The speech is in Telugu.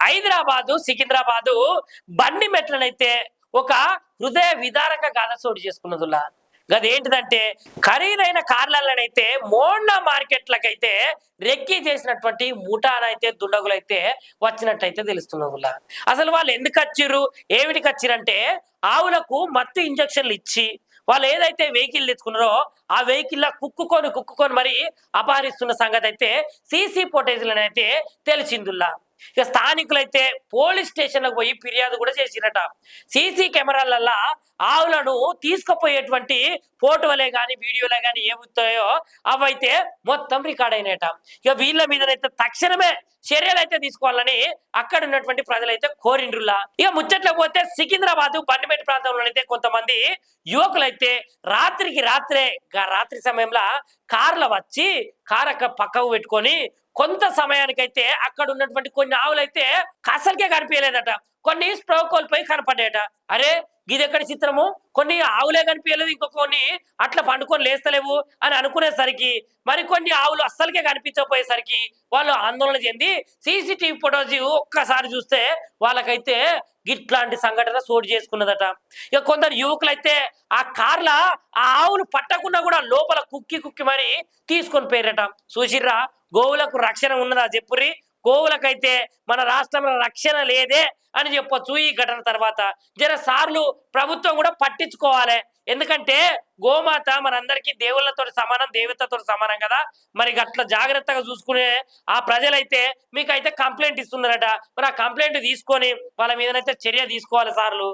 హైదరాబాదు సికింద్రాబాదు బండి మెట్లనైతే ఒక హృదయ విదారక గాథ చోటు చేసుకున్నదిలా. గదేంటిదంటే ఖరీదైన కార్లనైతే మోండా మార్కెట్లకైతే రెక్కి చేసినటువంటి ముఠానైతే దుండగులైతే వచ్చినట్టయితే తెలుస్తున్నదిలా. అసలు వాళ్ళు ఎందుకు వచ్చిర్రు, ఏమిటికి వచ్చిరంటే ఆవులకు మత్తు ఇంజక్షన్లు ఇచ్చి వాళ్ళు ఏదైతే వెహికల్ తెచ్చుకున్నారో ఆ వెహికల్ కుక్కుకొని మరి అపహరిస్తున్న సంగతి అయితే సీసీ ఫుటేజ్లను అయితే తెలిసిందుల్లా. ఇక స్థానికులైతే పోలీస్ స్టేషన్లకు పోయి ఫిర్యాదు కూడా చేసిరట. సీసీ కెమెరాలల్లా ఆవులను తీసుకుపోయేటువంటి ఫోటోలే కానీ వీడియోలే కానీ ఏమవుతాయో అవైతే మొత్తం రికార్డ్ అయినట. ఇక వీళ్ళ మీదనైతే తక్షణమే చర్యలు అయితే తీసుకోవాలని అక్కడ ఉన్నటువంటి ప్రజలైతే కోరిండ్రులా. ఇక ముచ్చట్ల పోతే సికింద్రాబాద్ బండిమెట్ ప్రాంతంలోనైతే కొంతమంది యువకులైతే రాత్రి సమయంలో కార్ల వచ్చి కార్ అక్కడ పక్కకు పెట్టుకొని కొంత సమయానికైతే అక్కడ ఉన్నటువంటి కొన్ని ఆవులైతే అసలుకే కనిపించలేదట, కొన్ని స్ప్రో కోల్పోయి కనపడ్డాయట. అరే ఇది ఎక్కడి చిత్రము, కొన్ని ఆవులే కనిపించలేదు, ఇంకో కొన్ని అట్లా పండుకొని లేస్తలేవు అని అనుకునేసరికి మరికొన్ని ఆవులు అస్సలకే కనిపించకపోయేసరికి వాళ్ళు ఆందోళన చెంది సీసీటీవీ ఫుటేజ్ ఒక్కసారి చూస్తే వాళ్ళకైతే ఇట్లాంటి సంఘటన చోటు చేసుకున్నదట. ఇక కొందరు యువకులైతే ఆ కార్ల ఆ ఆవులు పట్టకుండా కూడా లోపల కుక్కి మరి తీసుకొని పోయారట. చూసిర్రా, గోవులకు రక్షణ ఉన్నదా చెప్పుర్రి? గోవులకైతే మన రాష్ట్రంలో రక్షణ లేదే అని చెప్పొచ్చు. ఈ ఘటన తర్వాత జర సార్లు ప్రభుత్వం కూడా పట్టించుకోవాలి. ఎందుకంటే గోమాత మనందరికీ దేవుళ్ళతో సమానం, దేవతతో సమానం కదా. మరి అట్లా జాగ్రత్తగా చూసుకునే ఆ ప్రజలైతే మీకైతే కంప్లైంట్ ఇస్తున్నారట. మరి ఆ కంప్లైంట్ తీసుకొని వాళ్ళ మీదనైతే చర్య తీసుకోవాలి సార్లు.